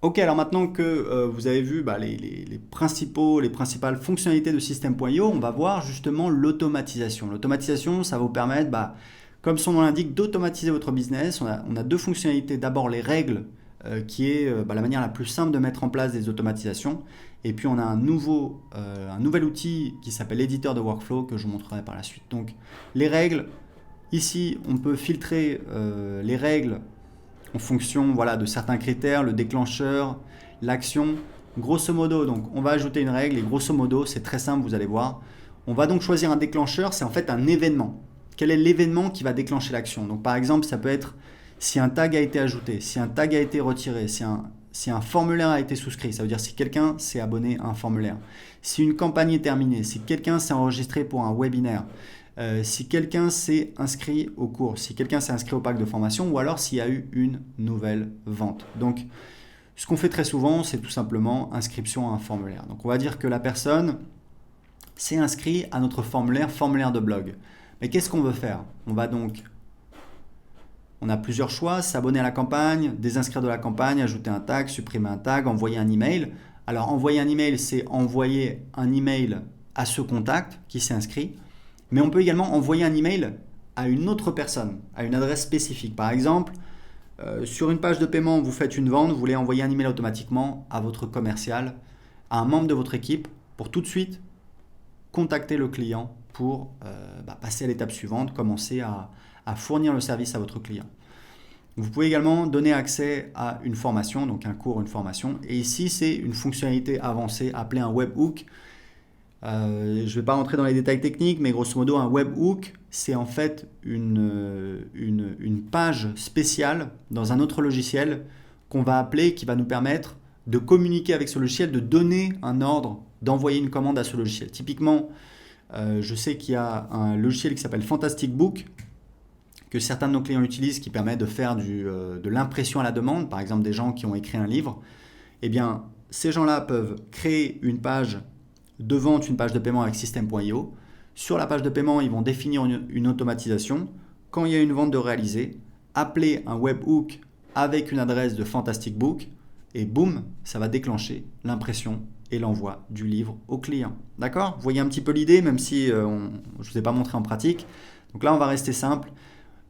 Ok, alors maintenant que vous avez vu les principales fonctionnalités de System.io, on va voir justement l'automatisation. L'automatisation, ça va vous permettre, comme son nom l'indique, d'automatiser votre business. On a deux fonctionnalités. D'abord les règles, qui est la manière la plus simple de mettre en place des automatisations. Et puis on a un nouvel outil qui s'appelle l'éditeur de workflow que je vous montrerai par la suite. Donc les règles, ici on peut filtrer les règles en fonction de certains critères, le déclencheur, l'action. Grosso modo, donc on va ajouter une règle et grosso modo, c'est très simple, vous allez voir. On va donc choisir un déclencheur, c'est en fait un événement. Quel est l'événement qui va déclencher l'action? Donc par exemple, ça peut être si un tag a été ajouté, si un tag a été retiré, si un formulaire a été souscrit, ça veut dire si quelqu'un s'est abonné à un formulaire, si une campagne est terminée, si quelqu'un s'est enregistré pour un webinaire, si quelqu'un s'est inscrit au cours, si quelqu'un s'est inscrit au pack de formation ou alors s'il y a eu une nouvelle vente. Donc, ce qu'on fait très souvent, c'est tout simplement inscription à un formulaire. Donc, on va dire que la personne s'est inscrite à notre formulaire de blog. Mais qu'est-ce qu'on veut faire? On a plusieurs choix, s'abonner à la campagne, désinscrire de la campagne, ajouter un tag, supprimer un tag, envoyer un email. Alors, envoyer un email, c'est envoyer un email à ce contact qui s'est inscrit. Mais on peut également envoyer un email à une autre personne, à une adresse spécifique. Par exemple, sur une page de paiement, vous faites une vente, vous voulez envoyer un email automatiquement à votre commercial, à un membre de votre équipe, pour tout de suite contacter le client pour passer à l'étape suivante, commencer à fournir le service à votre client. Vous pouvez également donner accès à une formation, donc un cours, une formation. Et ici, c'est une fonctionnalité avancée appelée un webhook. Je ne vais pas rentrer dans les détails techniques, mais grosso modo, un webhook, c'est en fait une page spéciale dans un autre logiciel qu'on va appeler, qui va nous permettre de communiquer avec ce logiciel, de donner un ordre, d'envoyer une commande à ce logiciel. Typiquement, je sais qu'il y a un logiciel qui s'appelle Fantastic Book, que certains de nos clients utilisent, qui permet de faire de l'impression à la demande, par exemple des gens qui ont écrit un livre. Eh bien, ces gens-là peuvent créer une page de vente, une page de paiement avec System.io. Sur la page de paiement, ils vont définir une automatisation. Quand il y a une vente de réaliser, appeler un webhook avec une adresse de Fantastic Book et boum, ça va déclencher l'impression et l'envoi du livre au client. D'accord? Vous voyez un petit peu l'idée, même si je ne vous ai pas montré en pratique. Donc là, on va rester simple.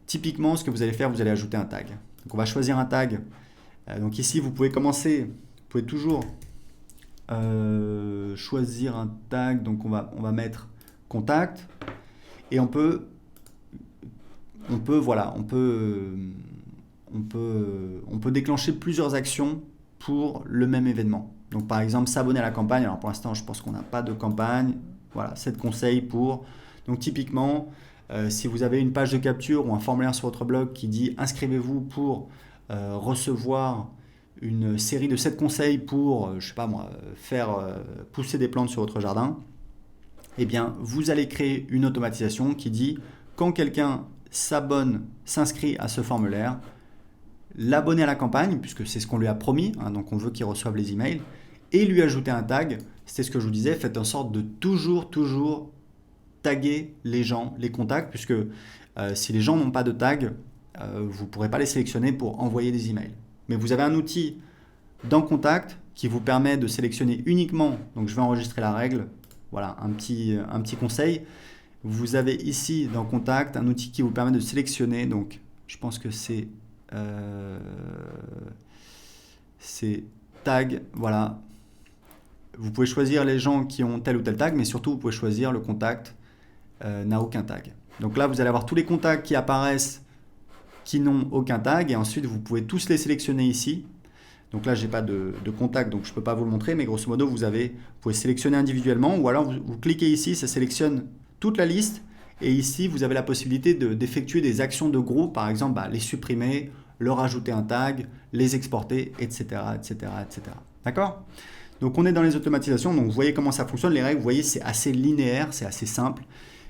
Typiquement, ce que vous allez faire, vous allez ajouter un tag. Donc on va choisir un tag. Donc ici, vous pouvez toujours choisir un tag. Donc on va mettre contact et on peut déclencher plusieurs actions pour le même événement. Donc par exemple s'abonner à la campagne. Alors pour l'instant, je pense qu'on n'a pas de campagne. Voilà, 7 conseils pour. Donc typiquement, si vous avez une page de capture ou un formulaire sur votre blog qui dit inscrivez-vous pour recevoir une série de 7 conseils pour, faire pousser des plantes sur votre jardin, eh bien, vous allez créer une automatisation qui dit quand quelqu'un s'inscrit à ce formulaire, l'abonner à la campagne, puisque c'est ce qu'on lui a promis, donc on veut qu'il reçoive les emails, et lui ajouter un tag. C'était ce que je vous disais, faites en sorte de toujours taguer les gens, les contacts, puisque si les gens n'ont pas de tag, vous ne pourrez pas les sélectionner pour envoyer des emails. Mais vous avez un outil dans Contact qui vous permet de sélectionner uniquement, donc je vais enregistrer la règle, voilà un petit conseil. Vous avez ici dans Contact un outil qui vous permet de sélectionner, donc je pense que c'est tag, voilà. Vous pouvez choisir les gens qui ont tel ou tel tag, mais surtout vous pouvez choisir le contact n'a aucun tag. Donc là, vous allez avoir tous les contacts qui apparaissent qui n'ont aucun tag, et ensuite vous pouvez tous les sélectionner ici. Donc là, j'ai pas de contact, donc je peux pas vous le montrer, mais grosso modo, vous pouvez sélectionner individuellement, ou alors vous cliquez ici, ça sélectionne toute la liste, et ici, vous avez la possibilité d'effectuer des actions de groupe, par exemple, les supprimer, leur ajouter un tag, les exporter, etc., etc., etc. D'accord? Donc on est dans les automatisations, donc vous voyez comment ça fonctionne, les règles, vous voyez, c'est assez linéaire, c'est assez simple.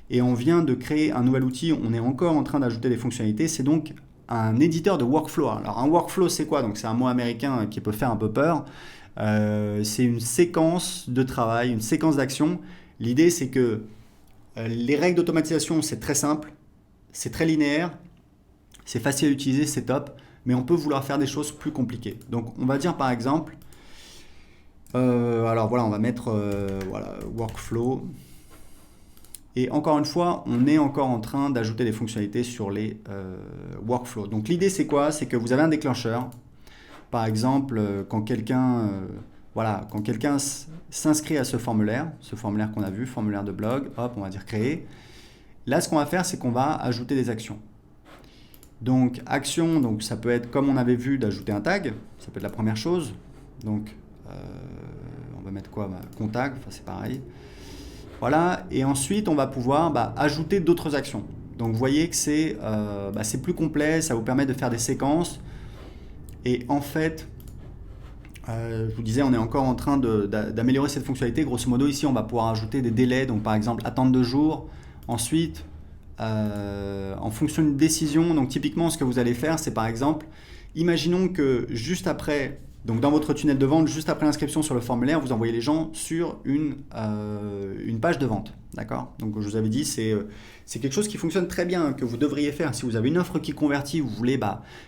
Et on vient de créer un nouvel outil, on est encore en train d'ajouter des fonctionnalités, c'est donc un éditeur de workflow. Alors un workflow, c'est quoi? Donc c'est un mot américain qui peut faire un peu peur. C'est une séquence de travail, une séquence d'action. L'idée, c'est que les règles d'automatisation, c'est très simple, c'est très linéaire, c'est facile à utiliser, c'est top. mais on peut vouloir faire des choses plus compliquées. Donc on va dire par exemple, alors voilà, on va mettre voilà, workflow. Et encore une fois, on est encore en train d'ajouter des fonctionnalités sur les workflows. Donc l'idée c'est quoi? C'est que vous avez un déclencheur. Par exemple, quand quelqu'un voilà, quand quelqu'un s'inscrit à ce formulaire qu'on a vu, formulaire de blog, hop, on va dire créer. Là, ce qu'on va faire, c'est qu'on va ajouter des actions. Donc, action, donc ça peut être comme on avait vu d'ajouter un tag, ça peut être la première chose. Donc, on va mettre quoi? Contact, enfin, c'est pareil. Voilà, et ensuite, on va pouvoir ajouter d'autres actions. Donc, vous voyez que c'est plus complet, ça vous permet de faire des séquences. Et en fait, je vous disais, on est encore en train d'améliorer cette fonctionnalité. Grosso modo, ici, on va pouvoir ajouter des délais. Donc, par exemple, attendre 2 jours. Ensuite, en fonction d'une décision, donc typiquement, ce que vous allez faire, c'est par exemple, imaginons que juste après, donc dans votre tunnel de vente, juste après l'inscription sur le formulaire, vous envoyez les gens sur une page de vente. D'accord? Donc, je vous avais dit, c'est quelque chose qui fonctionne très bien, que vous devriez faire. Si vous avez une offre qui convertit, vous voulez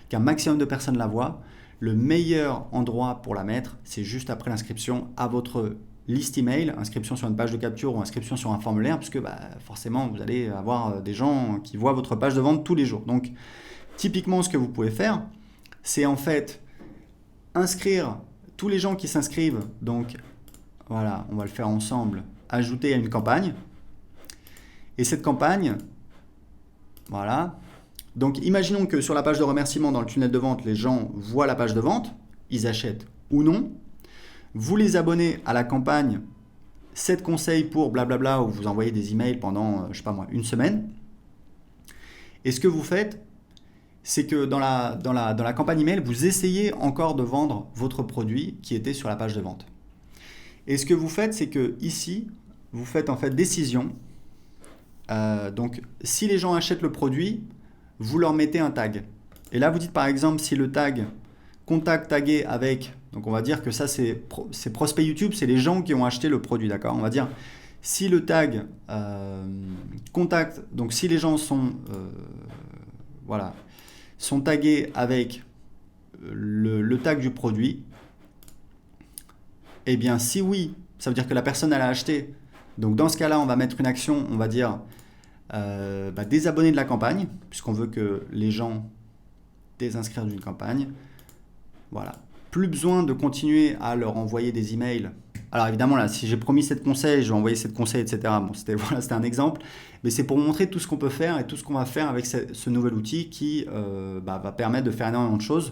qu'un maximum de personnes la voient. Le meilleur endroit pour la mettre, c'est juste après l'inscription à votre liste email, inscription sur une page de capture ou inscription sur un formulaire, puisque forcément, vous allez avoir des gens qui voient votre page de vente tous les jours. Donc, typiquement, ce que vous pouvez faire, c'est en fait inscrire tous les gens qui s'inscrivent. Donc, voilà, on va le faire ensemble, ajouter à une campagne. Et cette campagne, voilà. Donc, imaginons que sur la page de remerciement, dans le tunnel de vente, les gens voient la page de vente, ils achètent ou non. Vous les abonnez à la campagne 7 conseils pour blablabla, où vous envoyez des emails pendant, je sais pas moi, une semaine. Et ce que vous faites, c'est que dans la campagne email, vous essayez encore de vendre votre produit qui était sur la page de vente. Et ce que vous faites, c'est que ici, vous faites en fait décision. Donc, si les gens achètent le produit, vous leur mettez un tag. Et là, vous dites par exemple, si le tag contact tagué avec, donc on va dire que ça c'est prospect YouTube, c'est les gens qui ont acheté le produit, d'accord? On va dire, si le tag contact, donc si les gens sont tagués avec le tag du produit, eh bien si oui, ça veut dire que la personne elle a acheté. Donc dans ce cas-là, on va mettre une action, on va dire désabonner de la campagne, puisqu'on veut que les gens désinscrivent d'une campagne. Voilà. Plus besoin de continuer à leur envoyer des emails. Alors évidemment, là, si j'ai promis 7 conseils, je vais envoyer 7 conseils, etc. Bon, c'était un exemple. Mais c'est pour montrer tout ce qu'on peut faire et tout ce qu'on va faire avec ce nouvel outil qui va permettre de faire énormément de choses.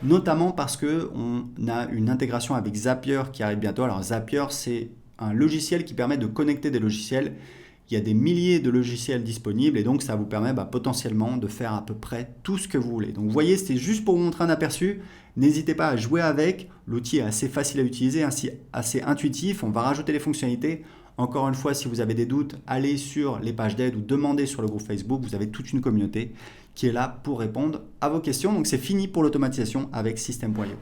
Notamment parce qu'on a une intégration avec Zapier qui arrive bientôt. Alors Zapier, c'est un logiciel qui permet de connecter des logiciels. Il y a des milliers de logiciels disponibles et donc ça vous permet potentiellement de faire à peu près tout ce que vous voulez. Donc vous voyez, c'était juste pour vous montrer un aperçu. N'hésitez pas à jouer avec. L'outil est assez facile à utiliser, assez intuitif. On va rajouter les fonctionnalités. Encore une fois, si vous avez des doutes, allez sur les pages d'aide ou demandez sur le groupe Facebook. Vous avez toute une communauté qui est là pour répondre à vos questions. Donc c'est fini pour l'automatisation avec System.io.